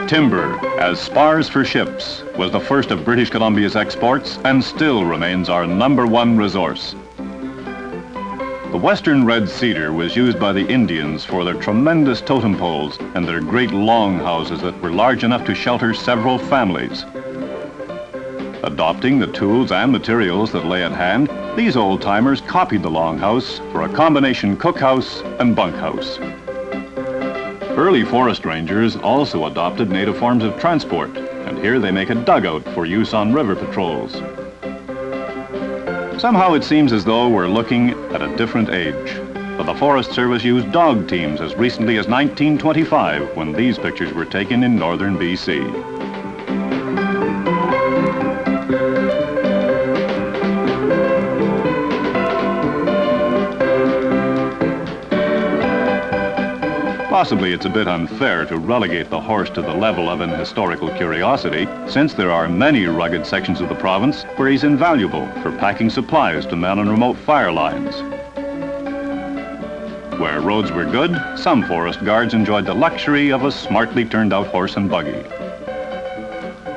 Timber, as spars for ships, was the first of British Columbia's exports and still remains our #1 resource. The western red cedar was used by the Indians for their tremendous totem poles and their great long houses that were large enough to shelter several families. Adopting the tools and materials that lay at hand, these old-timers copied the longhouse for a combination cookhouse and bunkhouse. Early forest rangers also adopted native forms of transport, and here they make a dugout for use on river patrols. Somehow it seems as though we're looking at a different age, but the Forest Service used dog teams as recently as 1925 when these pictures were taken in northern BC. Possibly it's a bit unfair to relegate the horse to the level of an historical curiosity, since there are many rugged sections of the province where he's invaluable for packing supplies to men on remote fire lines. Where roads were good, some forest guards enjoyed the luxury of a smartly turned out horse and buggy.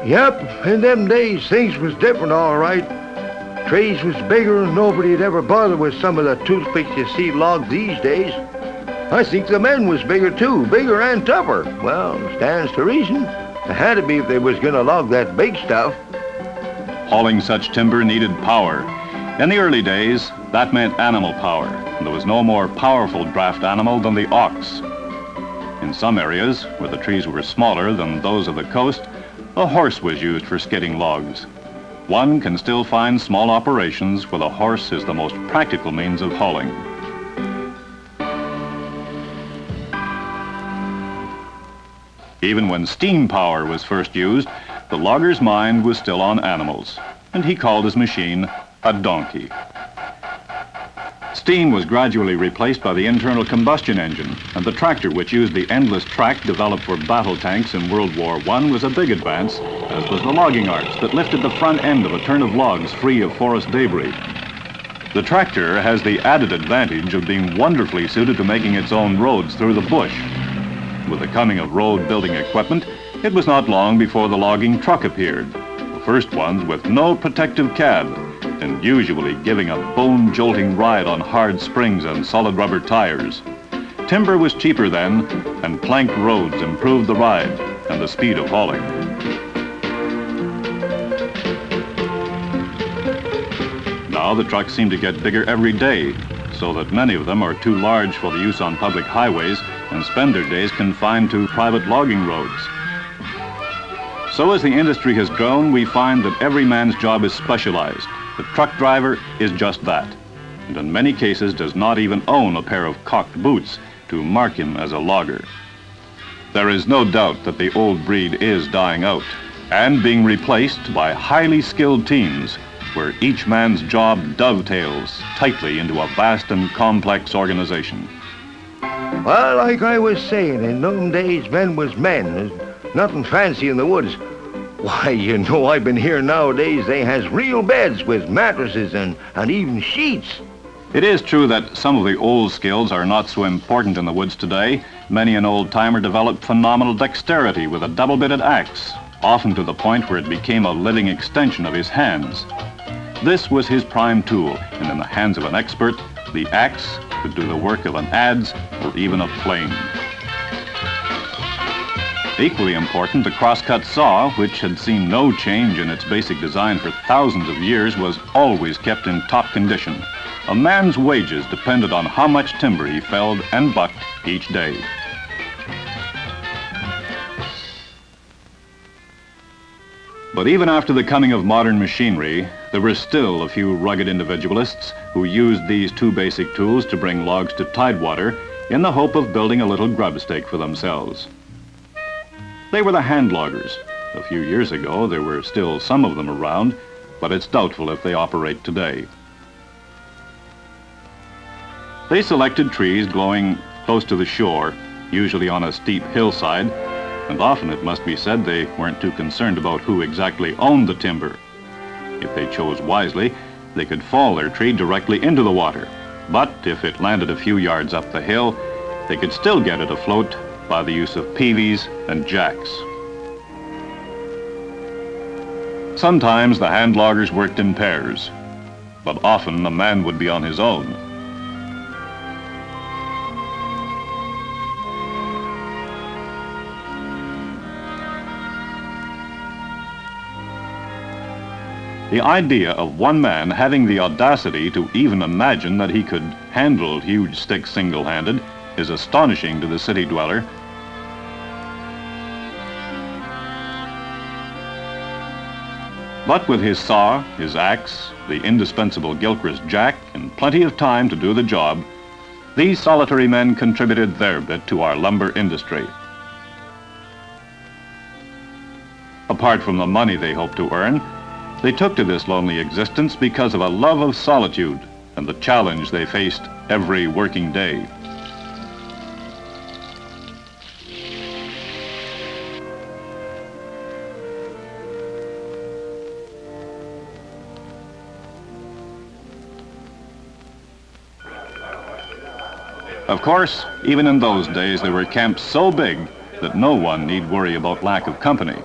Yep, in them days things was different all right. Trees was bigger and nobody'd ever bother with some of the toothpicks you see logged these days. I think the men was bigger too, bigger and tougher. Well, stands to reason. They had to be if they was gonna log that big stuff. Hauling such timber needed power. In the early days, that meant animal power. There was no more powerful draft animal than the ox. In some areas, where the trees were smaller than those of the coast, a horse was used for skidding logs. One can still find small operations where the horse is the most practical means of hauling. Even when steam power was first used, the logger's mind was still on animals, and he called his machine a donkey. Steam was gradually replaced by the internal combustion engine, and the tractor, which used the endless track developed for battle tanks in World War I, was a big advance, as was the logging arch that lifted the front end of a turn of logs free of forest debris. The tractor has the added advantage of being wonderfully suited to making its own roads through the bush. With the coming of road-building equipment, it was not long before the logging truck appeared, the first ones with no protective cab, and usually giving a bone-jolting ride on hard springs and solid rubber tires. Timber was cheaper then, and planked roads improved the ride and the speed of hauling. Now the trucks seem to get bigger every day, so that many of them are too large for the use on public highways and spend their days confined to private logging roads. So as the industry has grown, we find that every man's job is specialized. The truck driver is just that, and in many cases does not even own a pair of cocked boots to mark him as a logger. There is no doubt that the old breed is dying out and being replaced by highly skilled teams where each man's job dovetails tightly into a vast and complex organization. Well, like I was saying, in them days men was men. There's nothing fancy in the woods. Why, you know, I've been here nowadays, they has real beds with mattresses and even sheets. It is true that some of the old skills are not so important in the woods today. Many an old-timer developed phenomenal dexterity with a double-bitted axe, often to the point where it became a living extension of his hands. This was his prime tool, and in the hands of an expert, the axe could do the work of an adze or even a plane. Equally important, the crosscut saw, which had seen no change in its basic design for thousands of years, was always kept in top condition. A man's wages depended on how much timber he felled and bucked each day. But even after the coming of modern machinery, there were still a few rugged individualists who used these two basic tools to bring logs to tidewater in the hope of building a little grub stake for themselves. They were the hand loggers. A few years ago, there were still some of them around, but it's doubtful if they operate today. They selected trees growing close to the shore, usually on a steep hillside, and often, it must be said, they weren't too concerned about who exactly owned the timber. If they chose wisely, they could fall their tree directly into the water. But if it landed a few yards up the hill, they could still get it afloat by the use of peavies and jacks. Sometimes the hand loggers worked in pairs, but often a man would be on his own. The idea of one man having the audacity to even imagine that he could handle huge sticks single-handed is astonishing to the city dweller. But with his saw, his axe, the indispensable Gilchrist jack, and plenty of time to do the job, these solitary men contributed their bit to our lumber industry. Apart from the money they hoped to earn, they took to this lonely existence because of a love of solitude and the challenge they faced every working day. Of course, even in those days, there were camps so big that no one need worry about lack of company.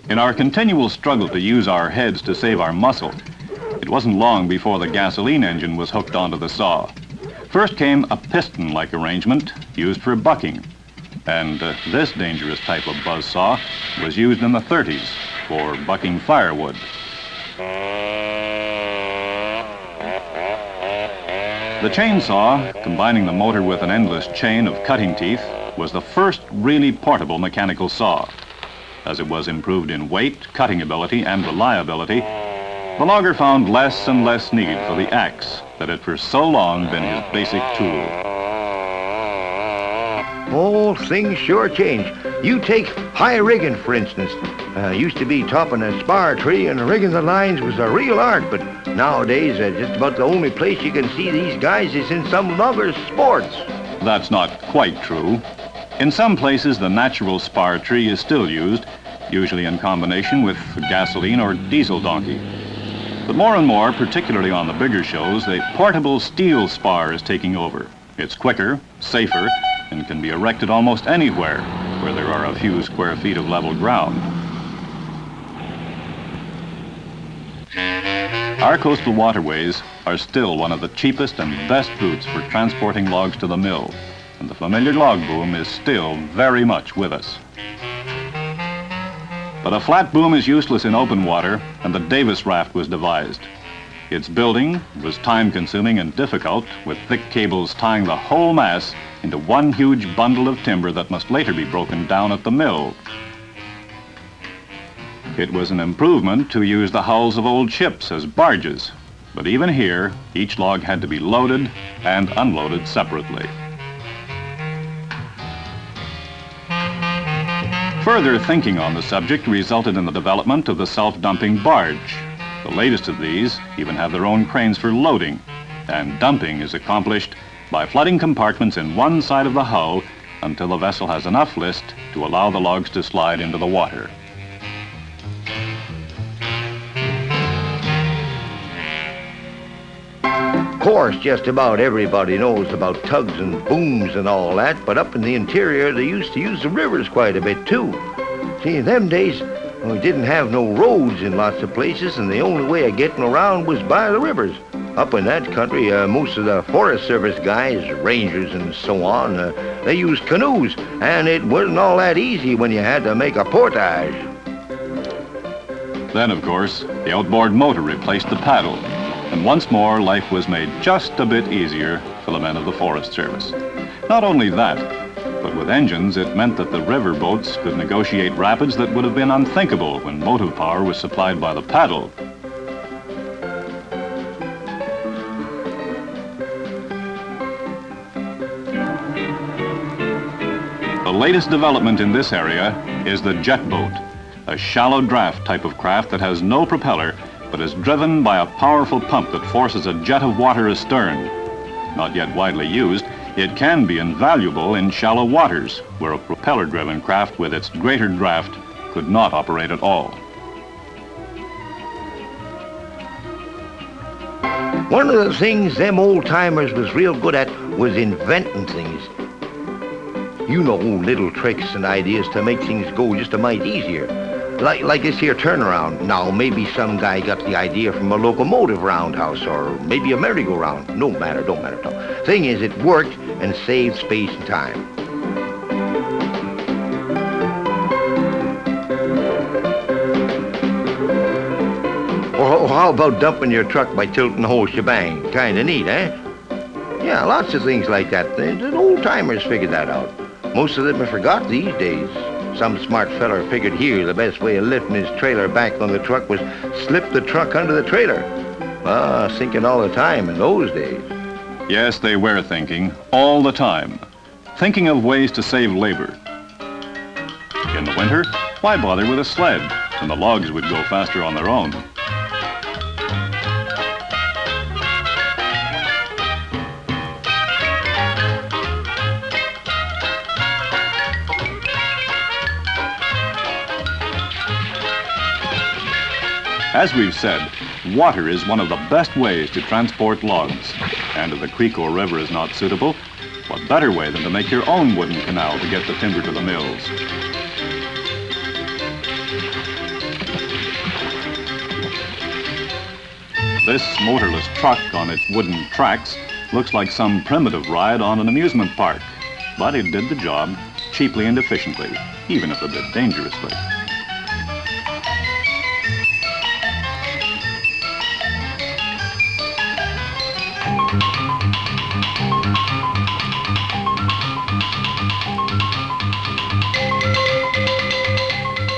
In our continual struggle to use our heads to save our muscle, it wasn't long before the gasoline engine was hooked onto the saw. First came a piston-like arrangement used for bucking, and this dangerous type of buzz saw was used in the 30s for bucking firewood. The chainsaw, combining the motor with an endless chain of cutting teeth, was the first really portable mechanical saw. As it was improved in weight, cutting ability, and reliability, the logger found less and less need for the axe that had for so long been his basic tool. Oh, things sure change. You take high rigging, for instance. Used to be topping a spar tree and rigging the lines was a real art, but nowadays just about the only place you can see these guys is in some loggers' sports. That's not quite true. In some places, the natural spar tree is still used, usually in combination with gasoline or diesel donkey. But more and more, particularly on the bigger shows, the portable steel spar is taking over. It's quicker, safer, and can be erected almost anywhere where there are a few square feet of level ground. Our coastal waterways are still one of the cheapest and best routes for transporting logs to the mill, and the familiar log boom is still very much with us. But a flat boom is useless in open water, and the Davis raft was devised. Its building was time-consuming and difficult, with thick cables tying the whole mass into one huge bundle of timber that must later be broken down at the mill. It was an improvement to use the hulls of old ships as barges, but even here, each log had to be loaded and unloaded separately. Further thinking on the subject resulted in the development of the self-dumping barge. The latest of these even have their own cranes for loading, and dumping is accomplished by flooding compartments in one side of the hull until the vessel has enough list to allow the logs to slide into the water. Of course, just about everybody knows about tugs and booms and all that, but up in the interior, they used to use the rivers quite a bit, too. See, in them days, we didn't have no roads in lots of places, and the only way of getting around was by the rivers. Up in that country, most of the Forest Service guys, rangers and so on, they used canoes, and it wasn't all that easy when you had to make a portage. Then, of course, the outboard motor replaced the paddle, and once more life was made just a bit easier for the men of the Forest Service. Not only that, but with engines it meant that the river boats could negotiate rapids that would have been unthinkable when motive power was supplied by the paddle. The latest development in this area is the jet boat, a shallow draft type of craft that has no propeller but is driven by a powerful pump that forces a jet of water astern. Not yet widely used, it can be invaluable in shallow waters, where a propeller-driven craft with its greater draft could not operate at all. One of the things them old-timers was real good at was inventing things. You know, little tricks and ideas to make things go just a mite easier. Like this here turnaround. Now, maybe some guy got the idea from a locomotive roundhouse or maybe a merry-go-round. No matter, don't matter at all. Thing is, it worked and saved space and time. Or how about dumping your truck by tilting the whole shebang? Kinda neat, eh? Yeah, lots of things like that. The old-timers figured that out. Most of them are forgot these days. Some smart feller figured here the best way of lifting his trailer back on the truck was slip the truck under the trailer. Thinking all the time in those days. Yes, they were thinking all the time. Thinking of ways to save labor. In the winter, why bother with a sled when the logs would go faster on their own? As we've said, water is one of the best ways to transport logs. And if the creek or river is not suitable, what better way than to make your own wooden canal to get the timber to the mills? This motorless truck on its wooden tracks looks like some primitive ride on an amusement park. But it did the job cheaply and efficiently, even if a bit dangerously.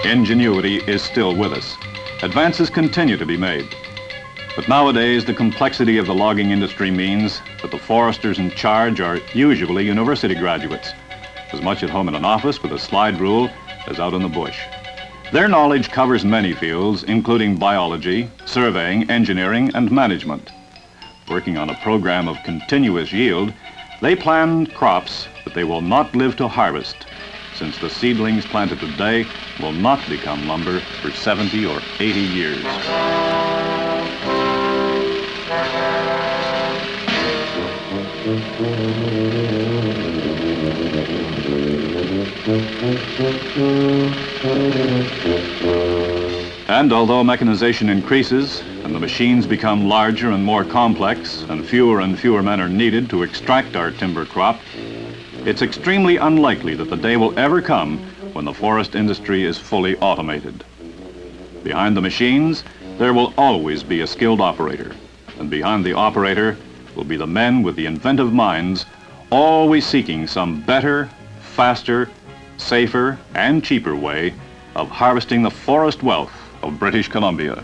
Ingenuity is still with us. Advances continue to be made. But nowadays, the complexity of the logging industry means that the foresters in charge are usually university graduates, as much at home in an office with a slide rule as out in the bush. Their knowledge covers many fields, including biology, surveying, engineering, and management. Working on a program of continuous yield, they plan crops that they will not live to harvest, since the seedlings planted today will not become lumber for 70 or 80 years. And although mechanization increases and the machines become larger and more complex and fewer men are needed to extract our timber crop, it's extremely unlikely that the day will ever come when the forest industry is fully automated. Behind the machines, there will always be a skilled operator, and behind the operator will be the men with the inventive minds, always seeking some better, faster, safer, and cheaper way of harvesting the forest wealth of British Columbia.